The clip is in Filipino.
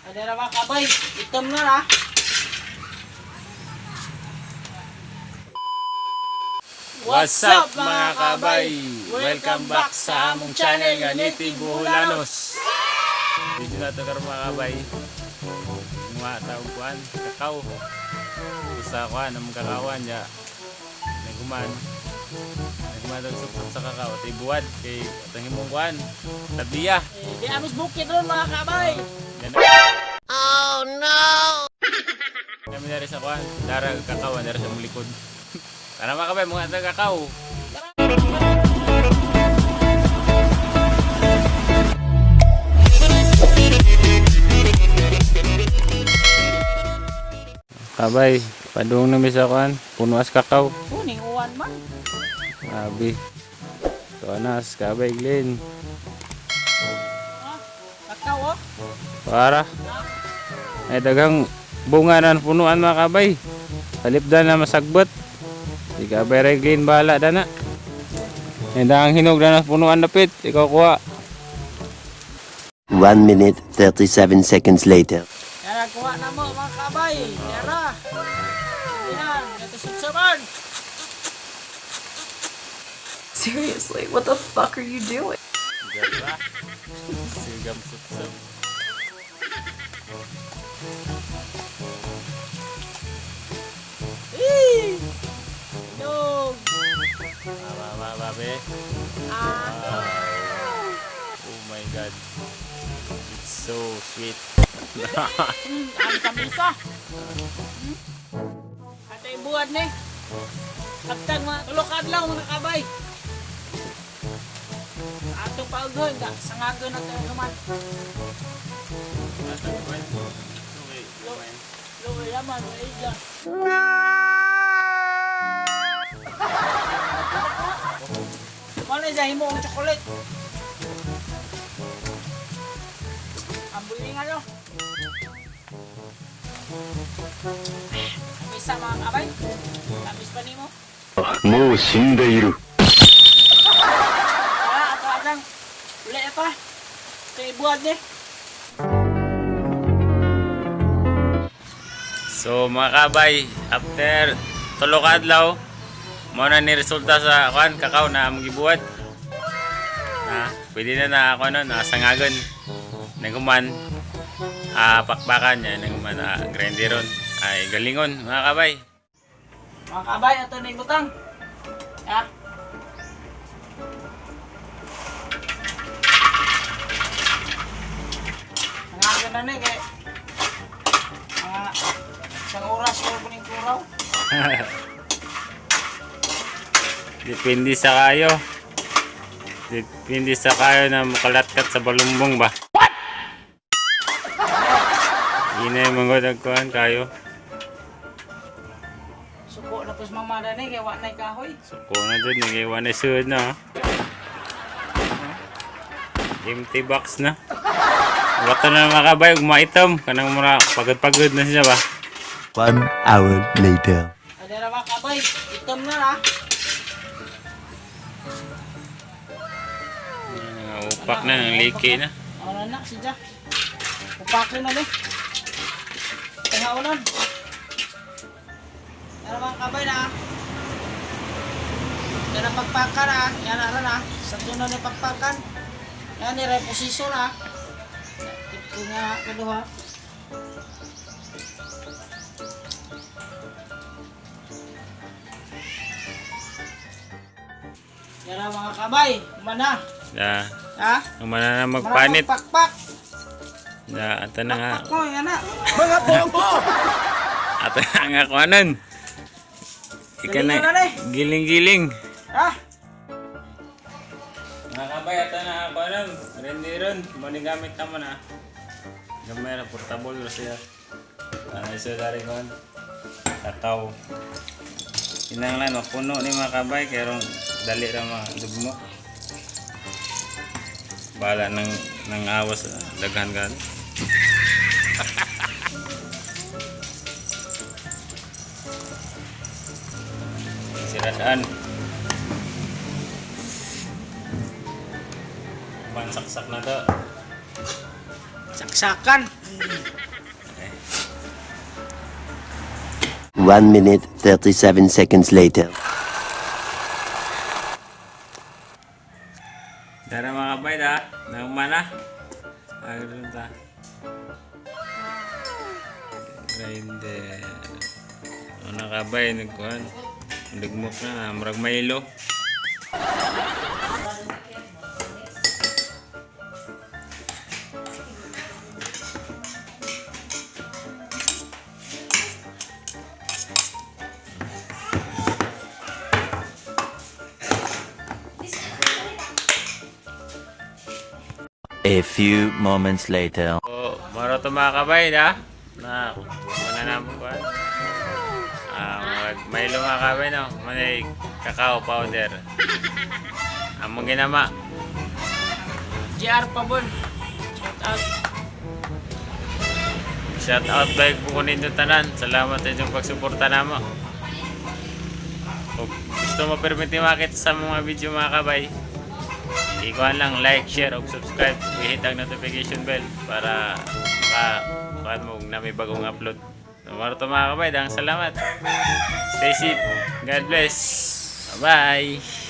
Ada na mga kabay, itom na na. What's up mga kabay? Welcome back sa among channel nga Native Boholanos. Video na ito karon mga kabay. Mga taong kuan, kakao. Usa kuan ang kakawan ya. Naguman sa kakao. Tay buwad kay atang imong kuan. Tabiya. Di amis bukid ron mga kabay. Oh no! Kami dari sa kuan, darag kakao dari sa mulikod. Tara mga kabay, mga atang kakao. Kabay, padung na misa kuan, puno as kakao. Kuning uwan man. Abi. Tuanas kabay Glenn. Kakao oh. Para. Ay dagang bunga nan punuan mga kabay. Talipdan na masagbot. Di kabay ray Glenn bala dana. Ay dagang hinog na punuan dapit, ikaw kuha. 1 minute 37 seconds later. Yara, kuha na mo mga kabay. Yara. Yan, ito sutsaban. Seriously, what the fuck are you doing? Gala. Sigam sutsam. Inog. Babe. Ah. Oh my god. It's so sweet. Ang kamisa. Atay buwad ni. Kaptag mga tulok adlaw mga kabay. Atong paugon da sangagon na tayo naman. Luwi yaman, maigla. Malay sa himo ang chocolate. Ang buling ano. Kamisa mga kabay. Kamis pa nimo. もう死んでいる。 Ato adang. Uli pa. Kay buwad ni. So mga kabay, after tulo ka adlaw, mo na ni resulta sa kuan kakao na magibuhat. Pwede na ako no, nasangagon. Naguman pakbakan niya, naguman grinderon. Ay galingon mga kabay. Mga kabay, ato na yung butang. Ha? Nangagan na ni kay mga isang oras ko kuning kuraw. Depende sa kayo. Depende sa kayo na makalatkat sa balumbong ba. What? Inay mga dagkuhan kayo. Suko na pos mamada ni kay wa nay kahoy. Suko na dyan, nag-iwan na sud na. Empty box na. Wato na mga kabay, maitom. Kanang mura, pagod-pagod na siya ba? 1 hour later. Ada na mga kabay, itom na na. Upak na, ng liki na. Ano na, sidya. Upakin na ni. Tangaunan. Ano mga kabay na. Yan ang pagpakan na. Yan na na. Sa tunan ni pagpakan. Yan ni reposiso na. Ito nga kaduha. Yan ang mga kabay. Mana. Ya, Ha? umana na magpanit. Pakpak. Ya, ato na nga. Pakpak mo. Yan na. Ato na nga kuanan. Ika na, Galingon na ni. giling-giling. Ha? Mga kabay, ato na nga kuanan. Rendiron, manigamit naman ha. Gamay na, portable na siya. Iso dari kuan. Kakao. Kinanglan, mapuno ni mga kabay, kaya rong dali ra mga dugmo. Bala ng awas, daghan gan. Siradaan. Pansaksak na to. Saksakan. 1 minute 37 seconds later. Tara mga kabay da, nangmana. Agad ta. Grinder. Ano kabay nagkuhan? Nagmok na, murag Milo. A few moments later. So, maro to mga kabay da. Na, wala na mo kuhan. Milo mga kabay no. Manay cacao powder. Among ginama. JR Pabon. Shout out. Shout out by po ninyo tanan. Salamat sa inyong pagsuporta namo. Kung gusto mo permiti makita sa mga video mga kabay, ikuhan lang like, share, o subscribe. I-hit ang notification bell para makakuhan mo na may bagong upload. So, maro to mga kabay. Salamat. Stay safe. God bless. Bye-bye.